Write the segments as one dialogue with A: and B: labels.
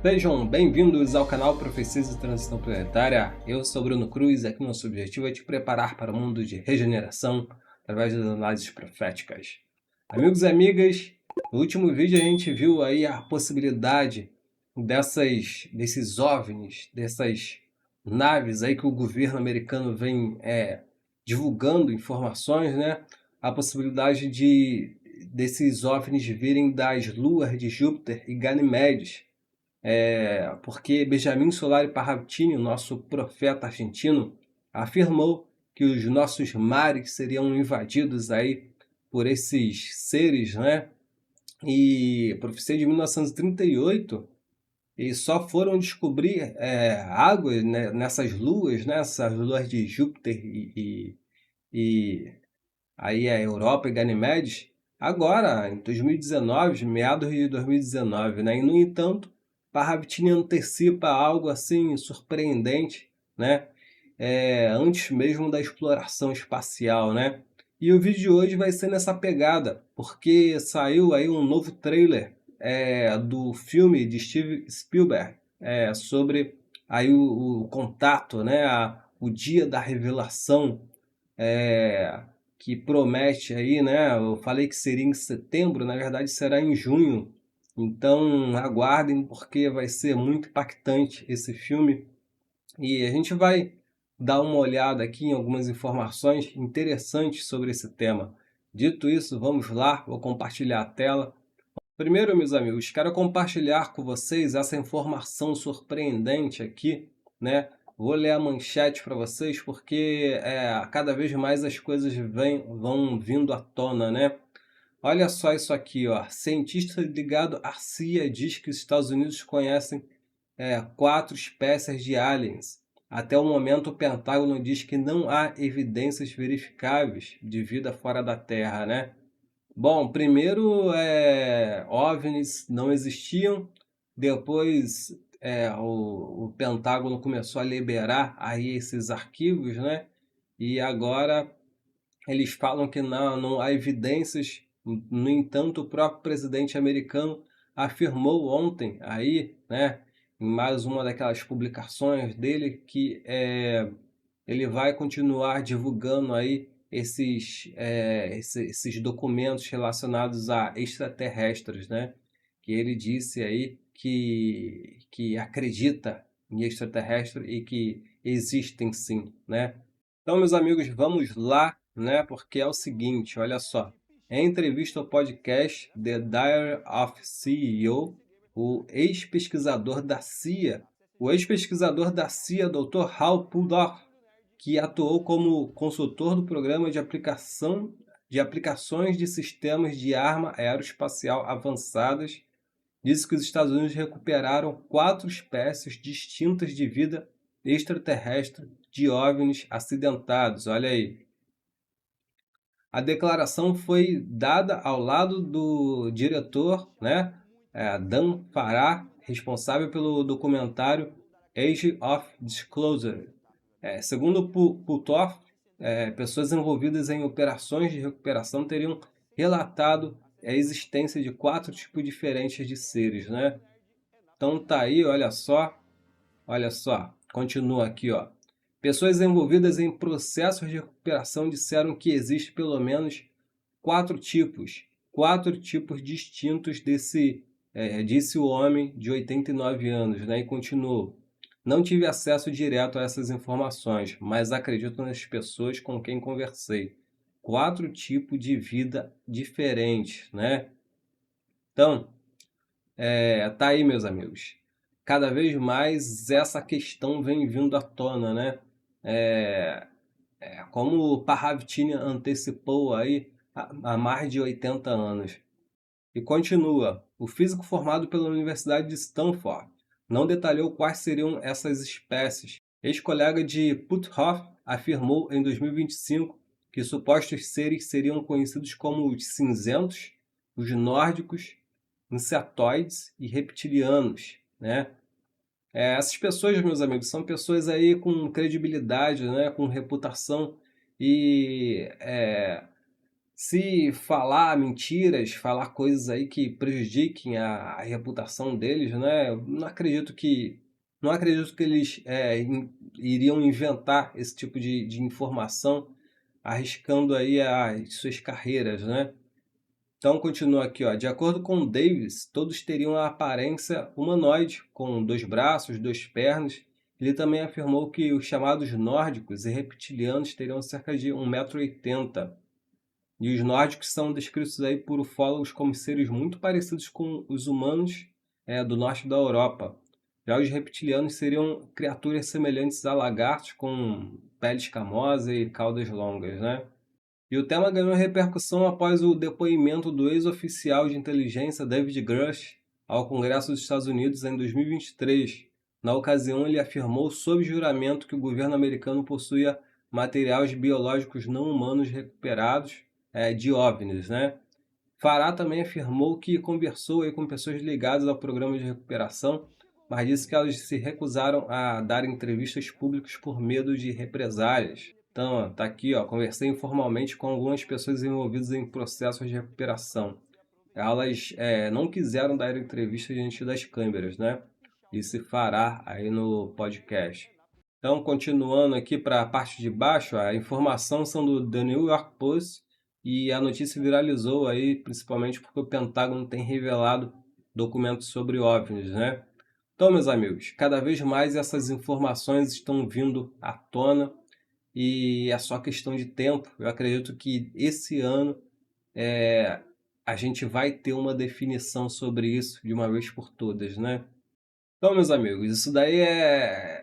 A: Sejam bem-vindos ao canal Profecias e Transição Planetária. Eu sou Bruno Cruz e aqui nosso objetivo é te preparar para o mundo de regeneração através das análises proféticas. Amigos e amigas, no último vídeo a gente viu aí a possibilidade desses OVNIs, dessas naves aí que o governo americano vem divulgando informações, né? A possibilidade desses OVNIs virem das luas de Júpiter e Ganimedes. Porque Benjamin Solari Parravicini, nosso profeta argentino, afirmou que os nossos mares seriam invadidos aí por esses seres, né? E profecia de 1938, e só foram descobrir água, né, nessas luas, né, essas luas de Júpiter e aí a Europa e Ganimedes, agora, em 2019, meados de 2019, né? E, no entanto, Parravicini antecipa algo assim surpreendente, né? Antes mesmo da exploração espacial, né? E o vídeo de hoje vai ser nessa pegada, porque saiu aí um novo trailer do filme de Steven Spielberg sobre aí o contato, né? O dia da revelação, é, que promete aí, né? Eu falei que seria em setembro, na verdade será em junho. Então aguardem, porque vai ser muito impactante esse filme. E a gente vai dar uma olhada aqui em algumas informações interessantes sobre esse tema. Dito isso, vamos lá, vou compartilhar a tela. Primeiro, meus amigos, quero compartilhar com vocês essa informação surpreendente aqui, né? Vou ler a manchete para vocês porque cada vez mais as coisas vão vindo à tona, né? Olha só isso aqui, ó. Cientista ligado à CIA diz que os Estados Unidos conhecem 4 espécies de aliens. Até o momento, o Pentágono diz que não há evidências verificáveis de vida fora da Terra, né? Bom, primeiro OVNIs não existiam, depois o Pentágono começou a liberar aí esses arquivos, né? E agora eles falam que não há evidências. No entanto, o próprio presidente americano afirmou ontem aí, né, em mais uma daquelas publicações dele, que ele vai continuar divulgando aí esses documentos relacionados a extraterrestres, né? Que ele disse aí que acredita em extraterrestre e que existem sim, né? Então, meus amigos, vamos lá, né? Porque é o seguinte, olha só. Em entrevista ao podcast The Diary of CEO, o ex-pesquisador da CIA, Dr. Hal Puldoff, que atuou como consultor do programa de aplicações de sistemas de arma aeroespacial avançadas, disse que os Estados Unidos recuperaram 4 espécies distintas de vida extraterrestre de OVNIs acidentados. Olha aí. A declaração foi dada ao lado do diretor, né, Dan Farah, responsável pelo documentário Age of Disclosure. Segundo Pultoff, pessoas envolvidas em operações de recuperação teriam relatado a existência de 4 tipos diferentes de seres, né? Então tá aí, olha só, continua aqui, ó. Pessoas envolvidas em processos de recuperação disseram que existe pelo menos 4 tipos distintos disse o homem de 89 anos, né? E continuou. Não tive acesso direto a essas informações, mas acredito nas pessoas com quem conversei. 4 tipos de vida diferentes, né? Então, tá aí, meus amigos. Cada vez mais essa questão vem vindo à tona, né? É, como o Parravicini antecipou aí há mais de 80 anos. E continua. O físico formado pela Universidade de Stanford não detalhou quais seriam essas espécies. Ex-colega de Puthoff afirmou em 2025 que supostos seres seriam conhecidos como os cinzentos, os nórdicos, insetoides e reptilianos, né? Essas pessoas, meus amigos, são pessoas aí com credibilidade, né, com reputação e Se falar mentiras, falar coisas aí que prejudiquem a reputação deles, né? Eu não acredito que eles iriam inventar esse tipo de informação, arriscando aí as suas carreiras, né? Então continua aqui, ó. De acordo com Davis, todos teriam a aparência humanoide, com 2 braços, 2 pernas. Ele também afirmou que os chamados nórdicos e reptilianos teriam cerca de 1,80 m. E os nórdicos são descritos aí por ufólogos como seres muito parecidos com os humanos do norte da Europa. Já os reptilianos seriam criaturas semelhantes a lagartos com pele escamosa e caudas longas, né? E o tema ganhou repercussão após o depoimento do ex-oficial de inteligência David Grush ao Congresso dos Estados Unidos em 2023. Na ocasião, ele afirmou sob juramento que o governo americano possuía materiais biológicos não humanos recuperados de OVNIs, né? Farah também afirmou que conversou aí com pessoas ligadas ao programa de recuperação, mas disse que elas se recusaram a dar entrevistas públicas por medo de represálias. Então, ó, tá aqui, ó, conversei informalmente com algumas pessoas envolvidas em processos de recuperação. Elas não quiseram dar entrevista diante das câmeras, né? Disse Farah aí no podcast. Então, continuando aqui para a parte de baixo, a informação são do The New York Post e a notícia viralizou aí principalmente porque o Pentágono tem revelado documentos sobre OVNIs, né? Então, meus amigos, cada vez mais essas informações estão vindo à tona e é só questão de tempo. Eu acredito que esse ano a gente vai ter uma definição sobre isso de uma vez por todas, né? Então, meus amigos, isso daí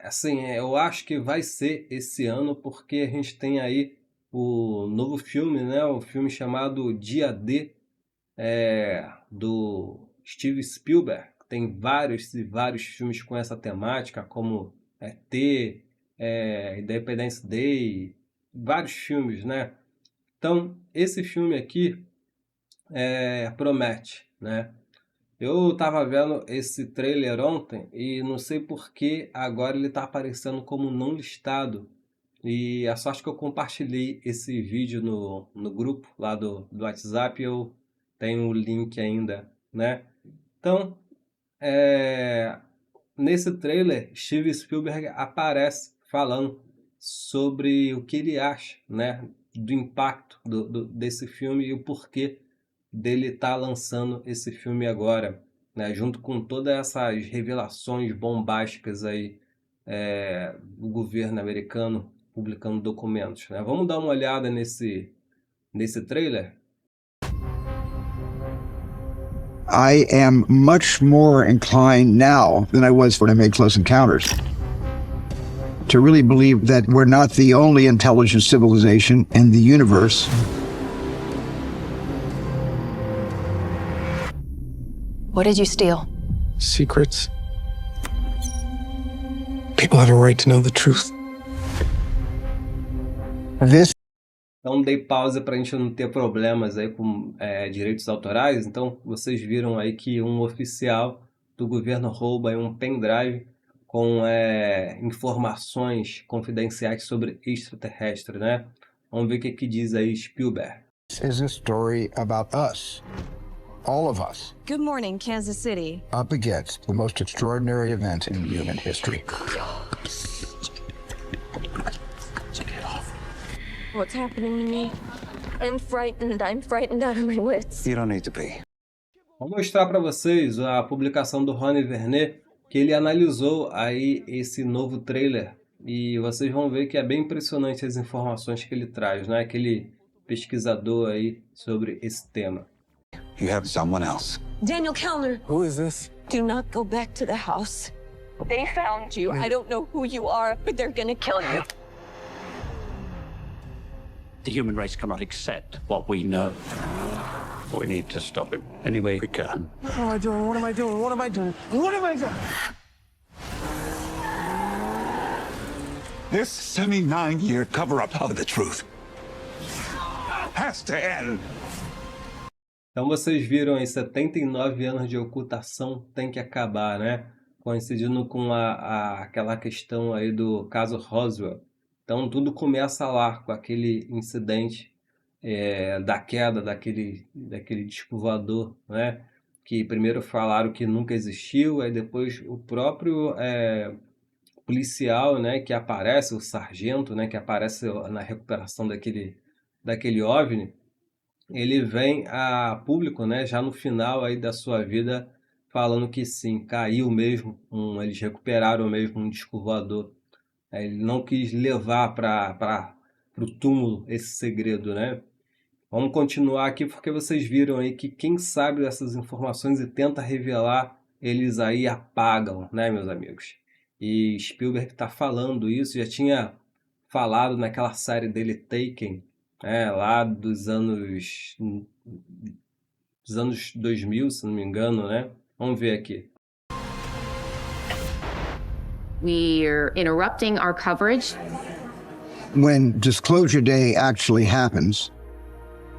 A: assim, eu acho que vai ser esse ano, porque a gente tem aí o novo filme, né? O filme chamado Dia D, do Steven Spielberg. Tem vários e vários filmes com essa temática, como T, Independence Day, vários filmes, né? Então, esse filme aqui promete, né? Eu tava vendo esse trailer ontem e não sei por que agora ele tá aparecendo como não listado. E a sorte que eu compartilhei esse vídeo no grupo lá do WhatsApp, eu tenho o link ainda, né? Então, nesse trailer, Steven Spielberg aparece falando sobre o que ele acha, né? Do impacto desse filme e o porquê dele estar lançando esse filme agora, né, junto com todas essas revelações bombásticas aí do governo americano publicando documentos, né? Vamos dar uma olhada nesse trailer?
B: I am much more inclined now than I was when I made Close Encounters to really believe that we're not the only intelligent civilization in the universe.
C: What did you steal?
D: Secrets. People have a right to know the truth.
B: This
A: Então dei pausa para a gente não ter problemas aí com direitos autorais. Então vocês viram aí que um oficial do governo rouba aí um pendrive com informações confidenciais sobre extraterrestre, né? Vamos ver o que diz aí Spielberg.
B: is a story about us, all of us,
C: Good morning, Kansas City.
B: up against the most extraordinary event in human history.
E: What's happening to me? I'm frightened. I'm frightened out of my wits.
B: You don't need to be.
A: Vou mostrar para vocês a publicação do Rony Vernet, que ele analisou aí esse novo trailer e vocês vão ver que é bem impressionante as informações que ele traz, né? Aquele pesquisador aí sobre esse tema.
B: You have someone else.
E: Daniel Kellner,
D: Who is this?
E: do not go back to the house. They found you. I don't know who you are, but they're gonna kill you.
F: The human race cannot accept what we know. We need to stop him any way we can.
D: What am I doing? What am I doing? What am I doing? What am I doing?
G: This 79-year cover-up of the truth has to end.
A: Então vocês viram aí 79 anos de ocultação tem que acabar, né? Coincidindo com aquela questão aí do caso Roswell. Então tudo começa lá com aquele incidente da queda daquele disco voador, né? Que primeiro falaram que nunca existiu, aí depois o próprio policial, né, que aparece, o sargento, né, que aparece na recuperação daquele OVNI, ele vem a público, né, já no final aí da sua vida, falando que sim, caiu mesmo, eles recuperaram mesmo um disco voador. Ele não quis levar para o túmulo esse segredo, né? Vamos continuar aqui porque vocês viram aí que quem sabe dessas informações e tenta revelar, eles aí apagam, né, meus amigos? E Spielberg está falando isso, já tinha falado naquela série dele Taken, lá dos anos 2000, se não me engano, né? Vamos ver aqui.
H: We're interrupting our coverage.
B: When Disclosure Day actually happens,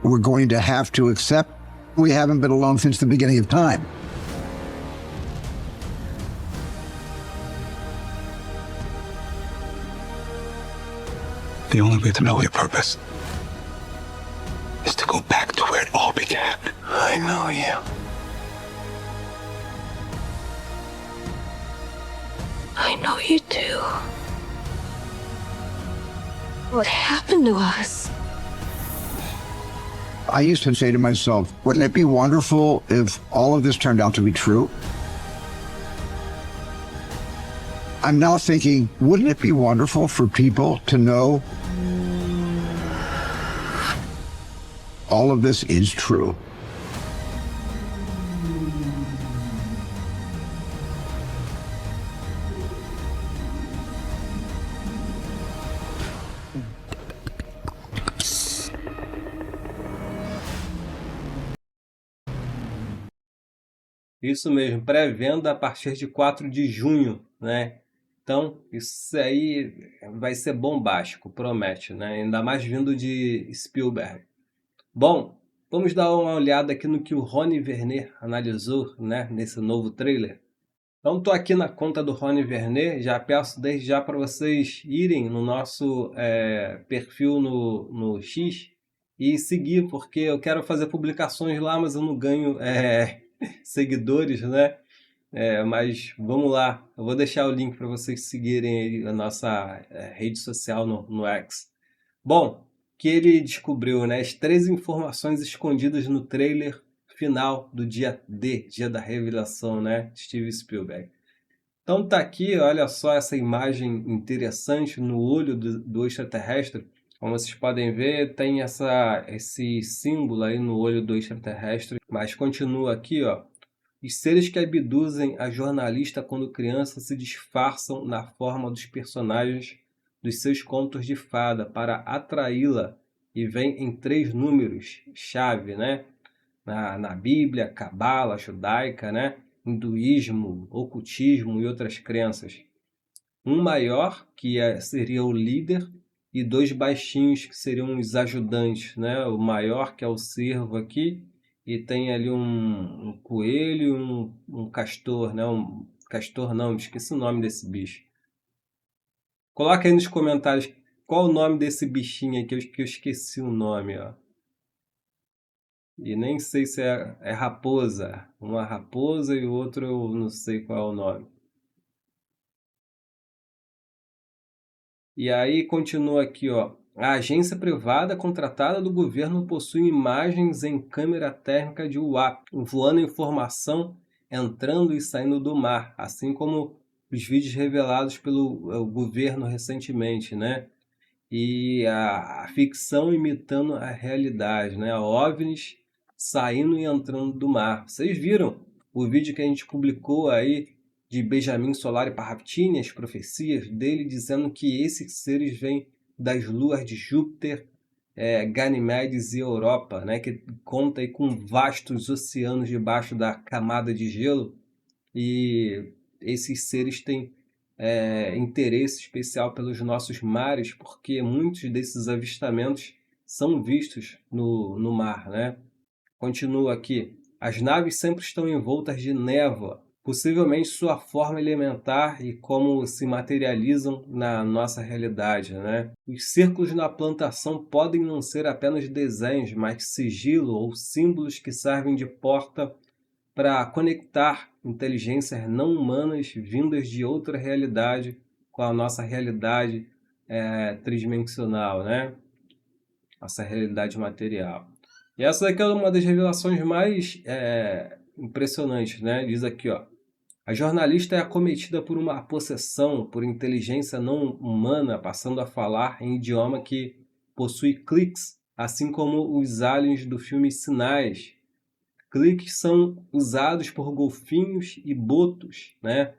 B: we're going to have to accept we haven't been alone since the beginning of time.
G: The only way to know your purpose is to go back to where it all began.
D: I know you.
E: I know you too. What happened to us?
B: I used to say to myself, wouldn't it be wonderful if all of this turned out to be true? I'm now thinking, wouldn't it be wonderful for people to know all of this is true?
A: Isso mesmo, pré-venda a partir de 4 de junho, né? Então, isso aí vai ser bombástico, promete, né? Ainda mais vindo de Spielberg. Bom, vamos dar uma olhada aqui no que o Rony Vernet analisou, né, nesse novo trailer. Então, estou aqui na conta do Rony Vernet, já peço desde já para vocês irem no nosso perfil no X e seguir, porque eu quero fazer publicações lá, mas eu não ganho seguidores, né? Mas vamos lá, eu vou deixar o link para vocês seguirem aí a nossa rede social no X. Bom, que ele descobriu, né, as 13 informações escondidas no trailer final do dia D, dia da revelação, né, Steven Spielberg. Então tá aqui, olha só essa imagem interessante no olho do extraterrestre. Como vocês podem ver, tem esse símbolo aí no olho do extraterrestre, mas continua aqui, ó. Os seres que abduzem a jornalista quando criança se disfarçam na forma dos personagens dos seus contos de fada para atraí-la e vem em 3 números chave, né? Na Bíblia, Cabala judaica, né? Hinduísmo, ocultismo e outras crenças. Um maior, que seria o líder, e 2 baixinhos, que seriam os ajudantes, né? O maior, que é o cervo aqui, e tem ali um coelho e um castor, né? Castor não, esqueci o nome desse bicho. Coloca aí nos comentários qual o nome desse bichinho aqui, que eu esqueci o nome, ó. E nem sei se é raposa. Uma raposa e o outro eu não sei qual é o nome. E aí continua aqui, ó. A agência privada contratada do governo possui imagens em câmera térmica de UAP, voando informação entrando e saindo do mar, assim como os vídeos revelados pelo governo recentemente, né? E a ficção imitando a realidade, né? OVNIs saindo e entrando do mar. Vocês viram o vídeo que a gente publicou aí de Benjamin Solari Parravtini, as profecias dele, dizendo que esses seres vêm das luas de Júpiter, Ganimedes e Europa, né? Que conta aí com vastos oceanos debaixo da camada de gelo, e esses seres têm interesse especial pelos nossos mares, porque muitos desses avistamentos são vistos no mar, né? Continua aqui. As naves sempre estão envoltas de névoa, possivelmente sua forma elementar e como se materializam na nossa realidade, né? Os círculos na plantação podem não ser apenas desenhos, mas sigilo ou símbolos que servem de porta para conectar inteligências não humanas vindas de outra realidade com a nossa realidade tridimensional, né? Nossa realidade material. E essa daqui é uma das revelações mais impressionantes, né? Diz aqui, ó. A jornalista é acometida por uma possessão por inteligência não humana, passando a falar em idioma que possui cliques, assim como os aliens do filme Sinais. Cliques são usados por golfinhos e botos, né?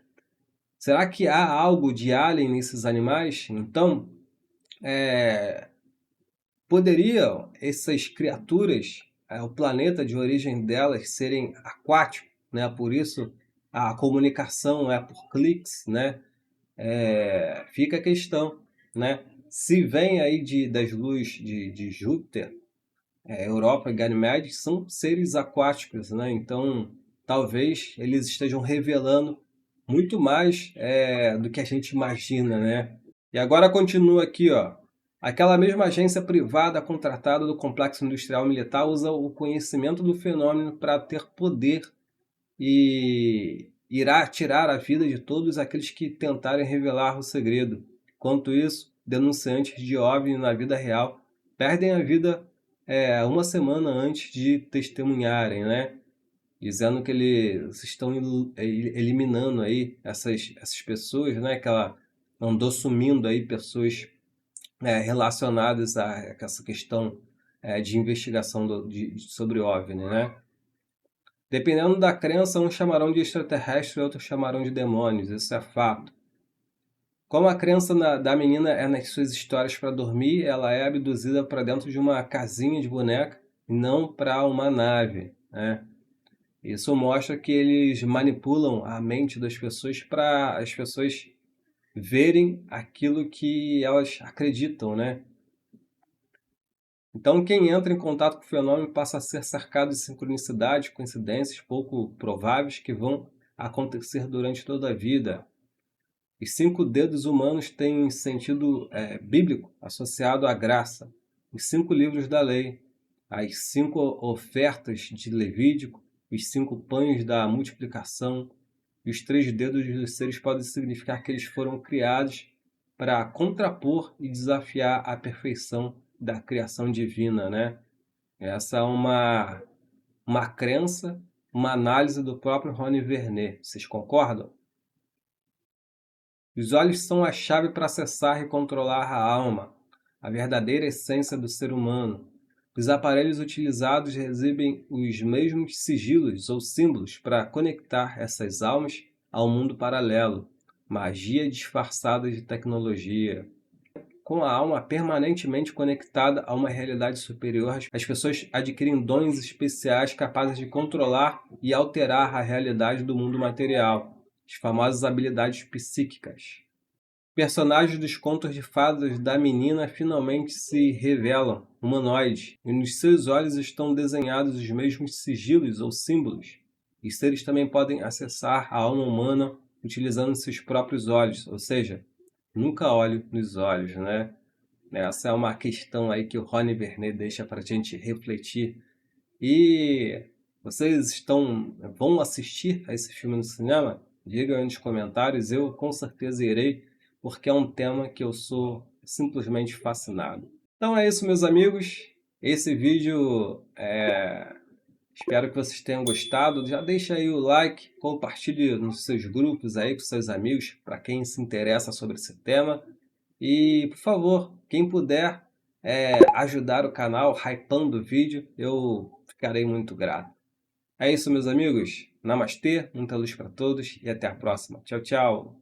A: Será que há algo de alien nesses animais? Então, poderiam essas criaturas, o planeta de origem delas, serem aquático, né? Por isso a comunicação é por cliques, né? Fica a questão, né? Se vem aí das luzes de Júpiter, Europa e Ganímedes são seres aquáticos, né? Então talvez eles estejam revelando muito mais do que a gente imagina, né? E agora continua aqui, ó. Aquela mesma agência privada contratada do Complexo Industrial Militar usa o conhecimento do fenômeno para ter poder e irá tirar a vida de todos aqueles que tentarem revelar o segredo. Enquanto isso, denunciantes de OVNI na vida real perdem a vida uma semana antes de testemunharem, né? Dizendo que eles estão eliminando aí essas pessoas, né? Que ela andou sumindo aí pessoas relacionadas a essa questão de investigação sobre OVNI, né? Dependendo da crença, uns chamarão de extraterrestre e outros chamarão de demônios, isso é fato. Como a crença da menina é nas suas histórias para dormir, ela é abduzida para dentro de uma casinha de boneca e não para uma nave, né? Isso mostra que eles manipulam a mente das pessoas para as pessoas verem aquilo que elas acreditam, né? Então, quem entra em contato com o fenômeno passa a ser cercado de sincronicidades, coincidências pouco prováveis que vão acontecer durante toda a vida. Os 5 dedos humanos têm sentido bíblico associado à graça. Os 5 livros da lei, as 5 ofertas de Levítico, os 5 pães da multiplicação e os 3 dedos dos seres podem significar que eles foram criados para contrapor e desafiar a perfeição da criação divina, né? Essa é uma crença, uma análise do próprio Rony Vernet. Vocês concordam? Os olhos são a chave para acessar e controlar a alma, a verdadeira essência do ser humano. Os aparelhos utilizados exibem os mesmos sigilos ou símbolos para conectar essas almas ao mundo paralelo, magia disfarçada de tecnologia. Com a alma permanentemente conectada a uma realidade superior, as pessoas adquirem dons especiais capazes de controlar e alterar a realidade do mundo material, as famosas habilidades psíquicas. Personagens dos contos de fadas da menina finalmente se revelam humanoides, e nos seus olhos estão desenhados os mesmos sigilos ou símbolos. Os seres também podem acessar a alma humana utilizando seus próprios olhos, ou seja, nunca olho nos olhos, né? Essa é uma questão aí que o Rony Vernet deixa para a gente refletir. E vocês vão assistir a esse filme no cinema? Digam aí nos comentários, eu com certeza irei, porque é um tema que eu sou simplesmente fascinado. Então é isso, meus amigos. Esse vídeo espero que vocês tenham gostado. Já deixa aí o like, compartilhe nos seus grupos aí com seus amigos, para quem se interessa sobre esse tema. E, por favor, quem puder ajudar o canal, hypando o vídeo, eu ficarei muito grato. É isso, meus amigos. Namastê, muita luz para todos e até a próxima. Tchau, tchau.